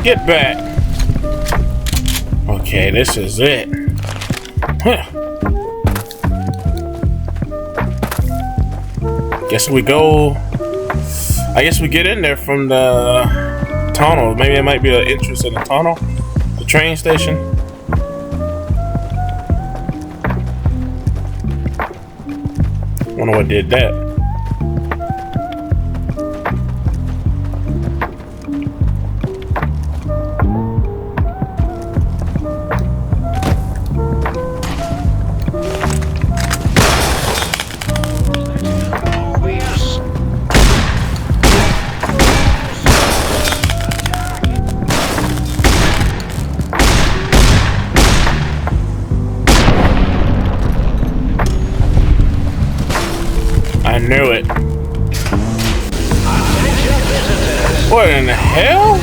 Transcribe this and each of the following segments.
Get back. Okay, this is it. Huh. Guess we go. I guess we get in there from the tunnel. Maybe it might be an entrance in the tunnel, the train station. Wonder what did that. I knew it. What in the hell?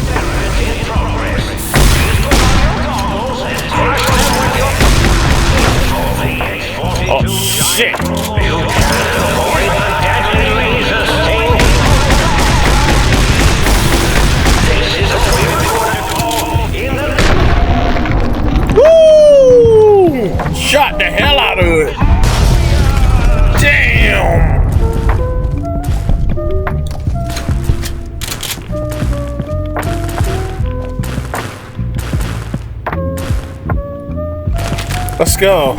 Oh shit! Woo! Shot the hell out of it. Damn! Let's go.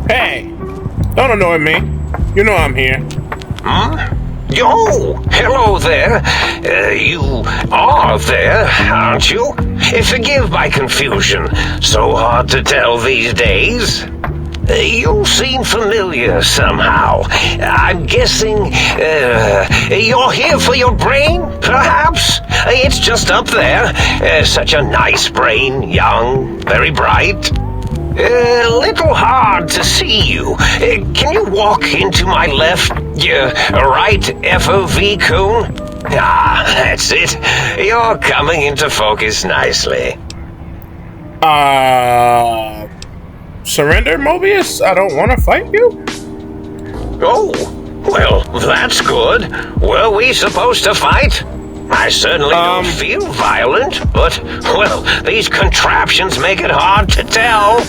Hey, don't annoy me. You know I'm here. Huh? Oh, hello there. You are there, aren't you? Forgive my confusion. So hard to tell these days. You seem familiar somehow. I'm guessing you're here for your brain, perhaps? It's just up there. Such a nice brain, young, very bright. A little hard to see you. Can you walk into my left, right FOV cone? Ah, that's it. You're coming into focus nicely. Surrender, Mobius? I don't want to fight you? Oh, well, that's good. Were we supposed to fight? I certainly don't feel violent, but, well, these contraptions make it hard to tell.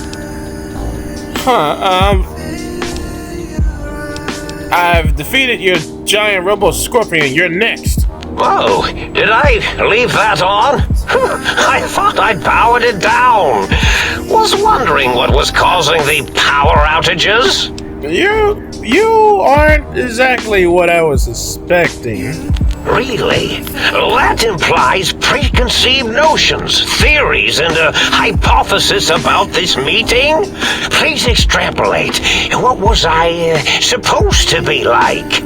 I've defeated your giant robo scorpion. You're next. Whoa, did I leave that on? I thought I'd powered it down. Was wondering what was causing the power outages. You aren't exactly what I was expecting. Really? That implies preconceived notions, theories, and a hypothesis about this meeting? Please extrapolate. What was I supposed to be like?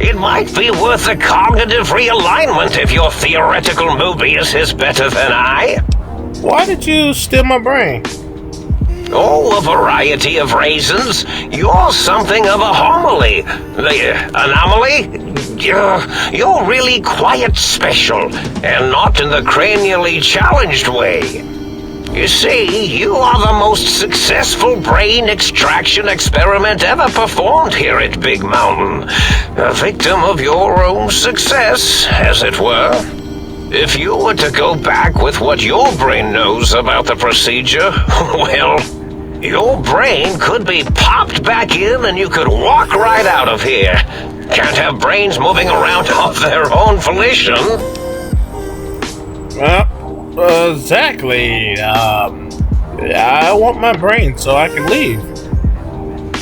It might be worth a cognitive realignment if your theoretical Mobius is better than I. Why did you steal my brain? Oh, a variety of reasons. You're something of a homily. Anomaly? You're really quite special, and not in the cranially challenged way. You see, you are the most successful brain extraction experiment ever performed here at Big Mountain. A victim of your own success, as it were. If you were to go back with what your brain knows about the procedure, well, your brain could be popped back in and you could walk right out of here. Can't have brains moving around of their own volition. Well, exactly. I want my brain so I can leave.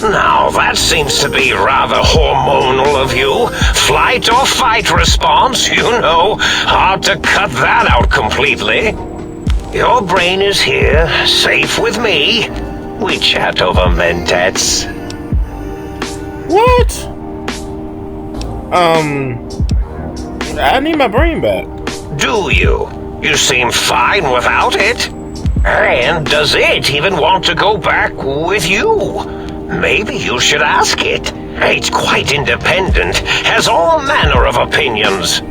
Now, that seems to be rather hormonal of you. Flight or fight response, you know. Hard to cut that out completely. Your brain is here, safe with me. We chat over mentats. What? I need my brain back. Do you? You seem fine without it. And does it even want to go back with you? Maybe you should ask it. It's quite independent, has all manner of opinions.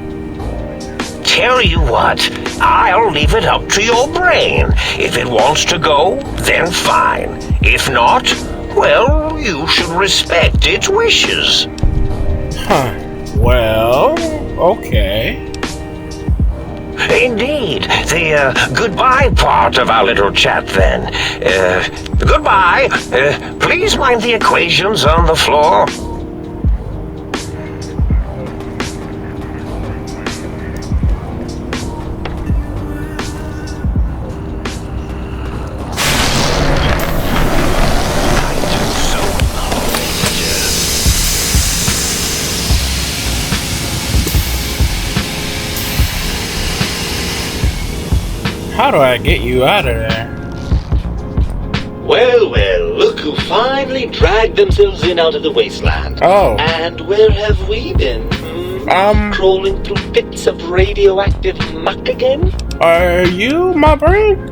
Tell you what, I'll leave it up to your brain. If it wants to go, then fine. If not, well, you should respect its wishes. Huh. Well, okay. Indeed. The goodbye part of our little chat then. Goodbye. Please mind the equations on the floor. How do I get you out of there? Well, well, look who finally dragged themselves in out of the wasteland. Oh. And where have we been? Crawling through pits of radioactive muck again? Are you my brain?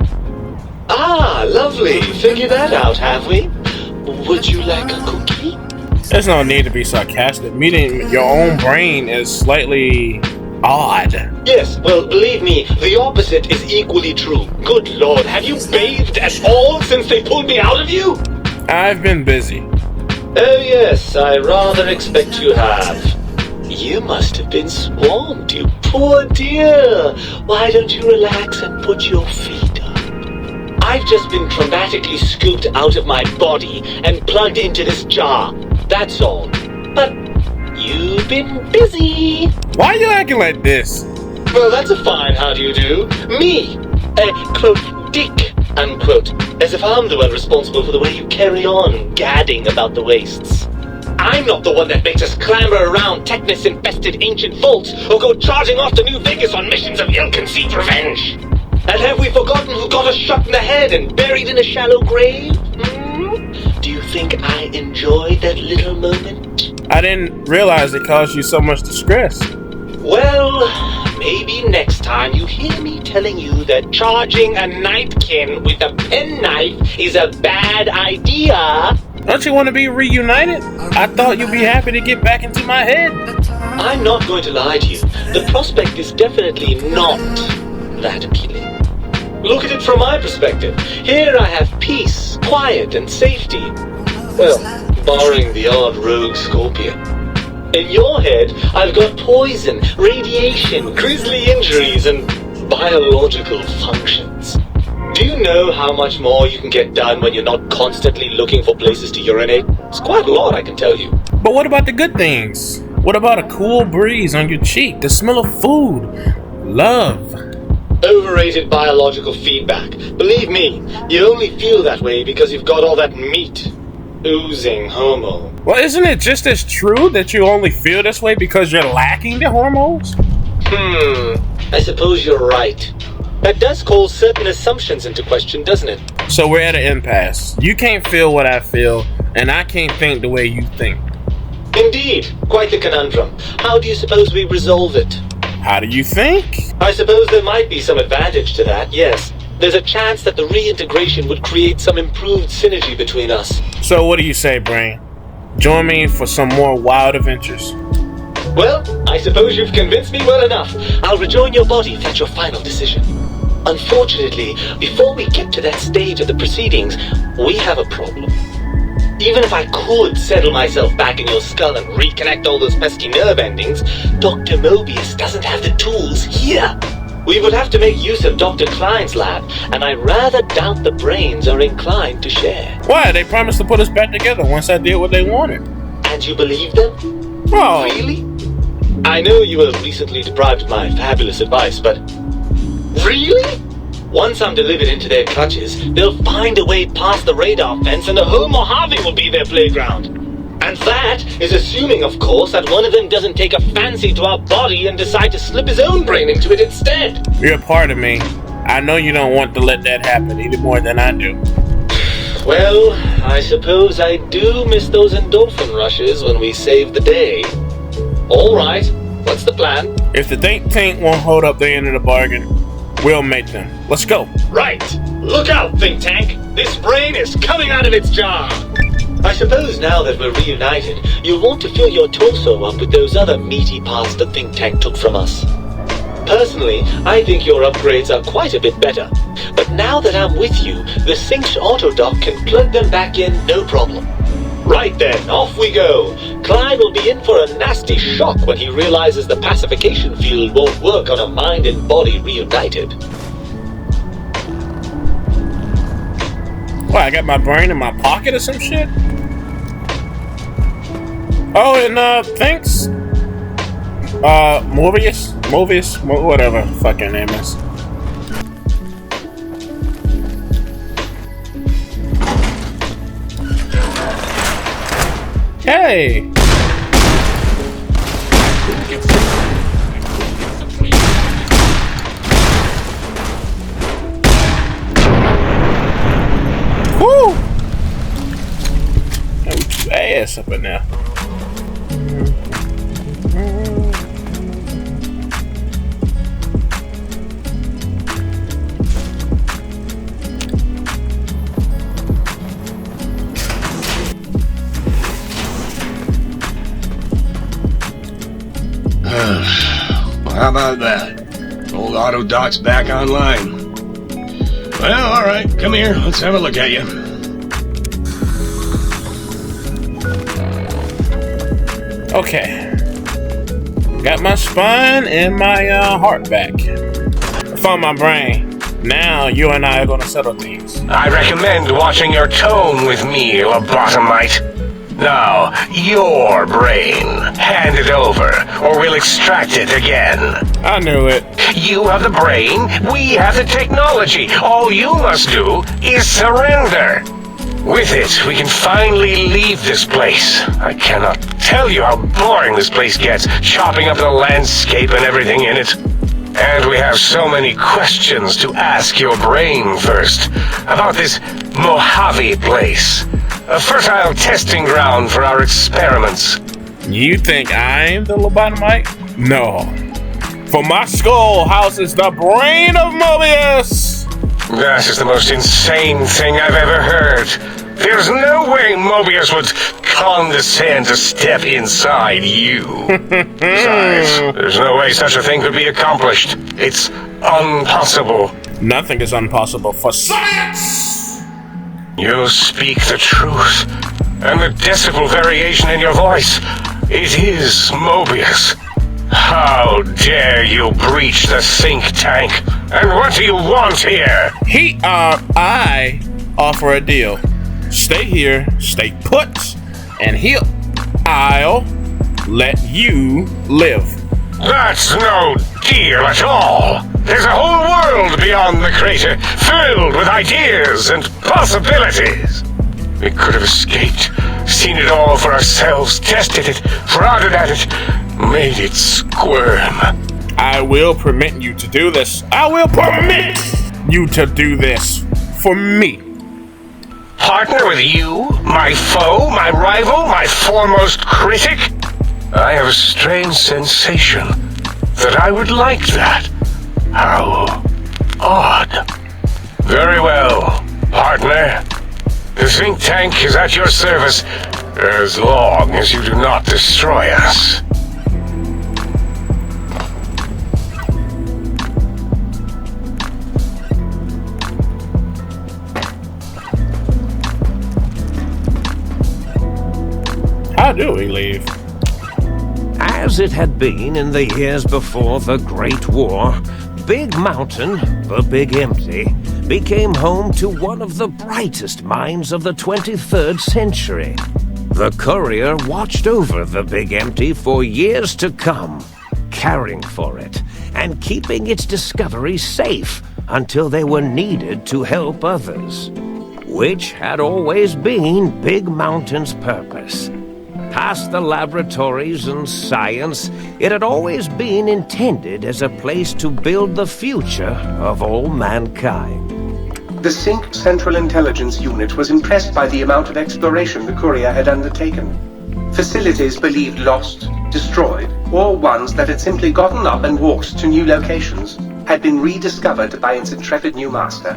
Ah, lovely. Figured that out, have we? Would you like a cookie? There's no need to be sarcastic. Meeting your own brain is slightly odd. Yes, well, believe me, the opposite is equally true. Good Lord, have you bathed at all since they pulled me out of you? I've been busy. Oh yes, I rather expect you have. You must have been swamped, you poor dear. Why don't you relax and put your feet up? I've just been traumatically scooped out of my body and plugged into this jar. That's all. But you've been busy. Why are you acting like this? Well, that's a fine how do you do. Me, a quote, dick, unquote, as if I'm the one responsible for the way you carry on gadding about the wastes. I'm not the one that makes us clamber around Technus-infested ancient vaults or go charging off to New Vegas on missions of ill-conceived revenge. And have we forgotten who got us shot in the head and buried in a shallow grave? Do you think I enjoyed that little moment? I didn't realize it caused you so much distress. Well, maybe next time you hear me telling you that charging a nightkin with a penknife is a bad idea. Don't you want to be reunited? I thought you'd be happy to get back into my head. I'm not going to lie to you. The prospect is definitely not that appealing. Look at it from my perspective. Here I have peace, quiet, and safety. Well, barring the odd rogue scorpion. In your head, I've got poison, radiation, grisly injuries, and biological functions. Do you know how much more you can get done when you're not constantly looking for places to urinate? It's quite a lot, I can tell you. But what about the good things? What about a cool breeze on your cheek, the smell of food, love? Overrated biological feedback. Believe me, you only feel that way because you've got all that meat. Oozing homo. Well, isn't it just as true that you only feel this way because you're lacking the hormones? I suppose you're right. That does call certain assumptions into question, doesn't it? So we're at an impasse. You can't feel what I feel, and I can't think the way you think. Indeed. Quite the conundrum. How do you suppose we resolve it? How do you think? I suppose there might be some advantage to that, yes. There's a chance that the reintegration would create some improved synergy between us. So what do you say, Brain? Join me for some more wild adventures. Well, I suppose you've convinced me well enough. I'll rejoin your body if that's your final decision. Unfortunately, before we get to that stage of the proceedings, we have a problem. Even if I could settle myself back in your skull and reconnect all those pesky nerve endings, Dr. Mobius doesn't have the tools here. We would have to make use of Dr. Klein's lab, and I rather doubt the brains are inclined to share. Why? They promised to put us back together once I did what they wanted. And you believe them? Oh. Really? I know you were recently deprived of my fabulous advice, but... Really? Once I'm delivered into their clutches, they'll find a way past the radar fence and the whole Mojave will be their playground. And that is assuming, of course, that one of them doesn't take a fancy to our body and decide to slip his own brain into it instead. You're a part of me. I know you don't want to let that happen any more than I do. Well, I suppose I do miss those endorphin rushes when we save the day. All right, what's the plan? If the think tank won't hold up the end of the bargain, we'll make them. Let's go. Right. Look out, think tank. This brain is coming out of its jar. I suppose now that we're reunited, you'll want to fill your torso up with those other meaty parts the think tank took from us. Personally, I think your upgrades are quite a bit better. But now that I'm with you, the synced autodock can plug them back in no problem. Right then, off we go. Clyde will be in for a nasty shock when he realizes the pacification field won't work on a mind and body reunited. What, I got my brain in my pocket or some shit? Oh, and thanks. Mobius, whatever the fucking name is. Hey! Woo! Hey, we ass up in there. How about that? Old autodoc's back online. Well, alright, come here, let's have a look at you. Okay. Got my spine and my heart back. I found my brain. Now you and I are gonna settle things. I recommend watching your tone with me, lobotomite. Now, your brain. Hand it over, or we'll extract it again. I knew it. You have the brain, we have the technology. All you must do is surrender. With it, we can finally leave this place. I cannot tell you how boring this place gets, chopping up the landscape and everything in it. And we have so many questions to ask your brain first. About this Mojave place. A fertile testing ground for our experiments. You think I'm the lobotomite? No. For my skull houses the brain of Mobius! That is the most insane thing I've ever heard. There's no way Mobius would condescend to step inside you. Besides, there's no way such a thing could be accomplished. It's impossible. Nothing is impossible for science! You speak the truth, and the decibel variation in your voice, it is Mobius. How dare you breach the think tank? And what do you want here? I offer a deal. Stay here, stay put, and I'll let you live. That's no deal at all. There's a whole world beyond the crater, filled with ideas and possibilities. We could have escaped, seen it all for ourselves, tested it, prodded at it, made it squirm. I will permit you to do this. I will permit you to do this for me. Partner with you? My foe? My rival? My foremost critic? I have a strange sensation that I would like that. How odd. Very well, partner. The think tank is at your service as long as you do not destroy us. How do we leave? As it had been in the years before the Great War, Big Mountain, the Big Empty, became home to one of the brightest minds of the 23rd century. The courier watched over the Big Empty for years to come, caring for it and keeping its discoveries safe until they were needed to help others, which had always been Big Mountain's purpose. Past the laboratories and science, it had always been intended as a place to build the future of all mankind. The Sync Central Intelligence Unit was impressed by the amount of exploration the courier had undertaken. Facilities believed lost, destroyed, or ones that had simply gotten up and walked to new locations. had been rediscovered by its intrepid new master.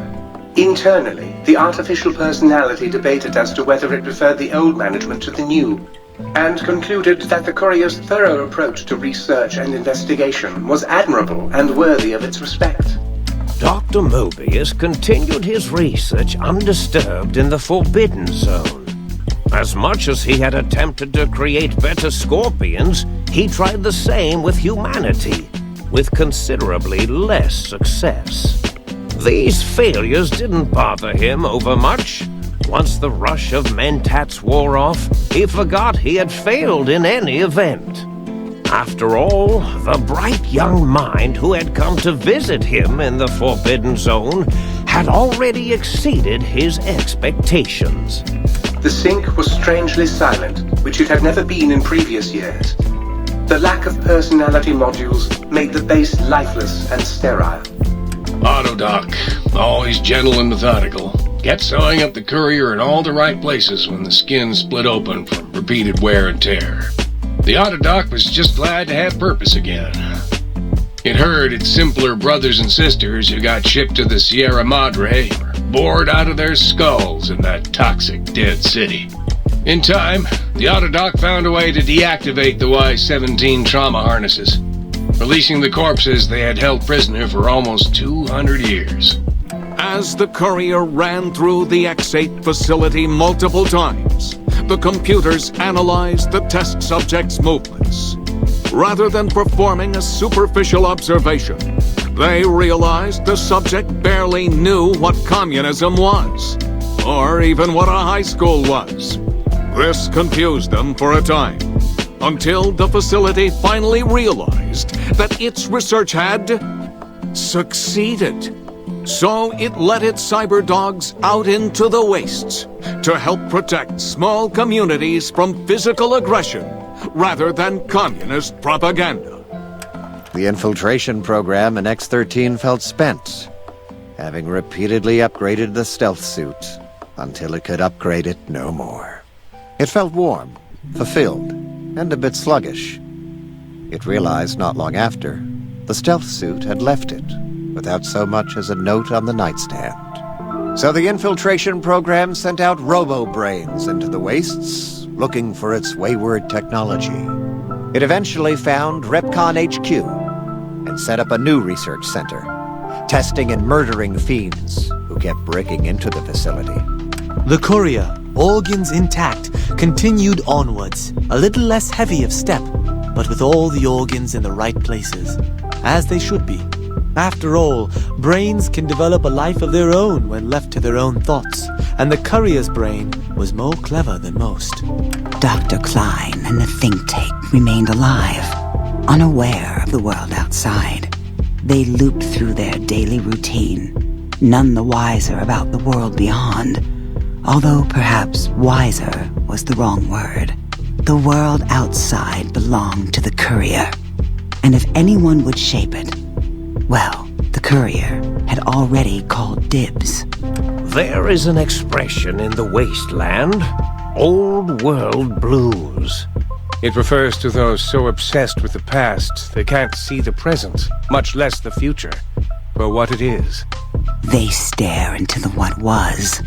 Internally, the artificial personality debated as to whether it preferred the old management to the new, and concluded that the courier's thorough approach to research and investigation was admirable and worthy of its respect. Dr. Mobius continued his research undisturbed in the Forbidden Zone. As much as he had attempted to create better scorpions, he tried the same with humanity, with considerably less success. These failures didn't bother him overmuch. Once the rush of mentats wore off, he forgot he had failed in any event. After all, the bright young mind who had come to visit him in the Forbidden Zone had already exceeded his expectations. The sink was strangely silent, which it had never been in previous years. The lack of personality modules made the base lifeless and sterile. Autodoc, always gentle and methodical, kept sewing up the courier in all the right places when the skin split open from repeated wear and tear. The Autodoc was just glad to have purpose again. It heard its simpler brothers and sisters who got shipped to the Sierra Madre were bored out of their skulls in that toxic dead city. In time, the Autodoc found a way to deactivate the Y-17 trauma harnesses, releasing the corpses they had held prisoner for almost 200 years. As the courier ran through the X-8 facility multiple times, the computers analyzed the test subject's movements. Rather than performing a superficial observation, they realized the subject barely knew what communism was, or even what a high school was. This confused them for a time, until the facility finally realized that its research had succeeded. So it let its cyber dogs out into the wastes to help protect small communities from physical aggression rather than communist propaganda. The infiltration program in X-13 felt spent, having repeatedly upgraded the stealth suit until it could upgrade it no more. It felt warm, fulfilled, and a bit sluggish. It realized not long after, the stealth suit had left it, without so much as a note on the nightstand. So the infiltration program sent out robo-brains into the wastes, looking for its wayward technology. It eventually found Repcon HQ and set up a new research center, testing and murdering fiends who kept breaking into the facility. The courier, organs intact, continued onwards, a little less heavy of step, but with all the organs in the right places, as they should be. After all, brains can develop a life of their own when left to their own thoughts, and the courier's brain was more clever than most. Dr. Klein and the think tank remained alive, unaware of the world outside. They looped through their daily routine, none the wiser about the world beyond, although perhaps wiser was the wrong word. The world outside belonged to the courier, and if anyone would shape it, well, the courier had already called dibs. There is an expression in the wasteland, old world blues. It refers to those so obsessed with the past they can't see the present, much less the future, for what it is. They stare into the what was,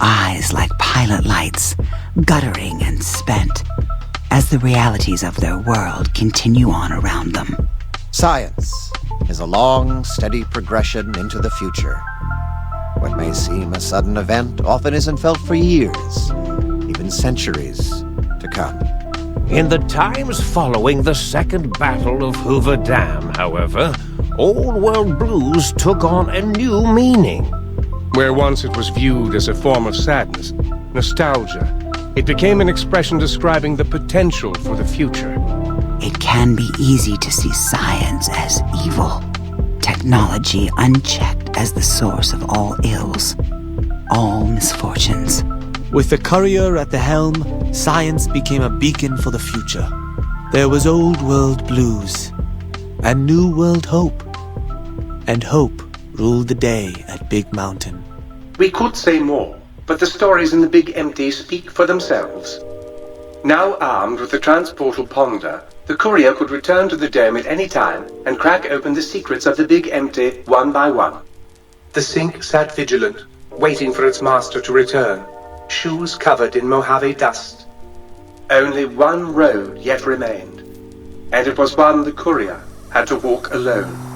eyes like pilot lights, guttering and spent, as the realities of their world continue on around them. Science is a long, steady progression into the future. What may seem a sudden event often isn't felt for years, even centuries to come. In the times following the Second Battle of Hoover Dam, however, Old World Blues took on a new meaning. Where once it was viewed as a form of sadness, nostalgia, it became an expression describing the potential for the future. It can be easy to see science as evil, technology unchecked as the source of all ills, all misfortunes. With the courier at the helm, science became a beacon for the future. There was old world blues, and new world hope. And hope ruled the day at Big Mountain. We could say more, but the stories in the Big Empty speak for themselves. Now armed with the transportal Ponder, The courier could return to the dome at any time and crack open the secrets of the Big Empty one by one. The sink sat vigilant, waiting for its master to return, shoes covered in Mojave dust. Only one road yet remained, and it was one the courier had to walk alone.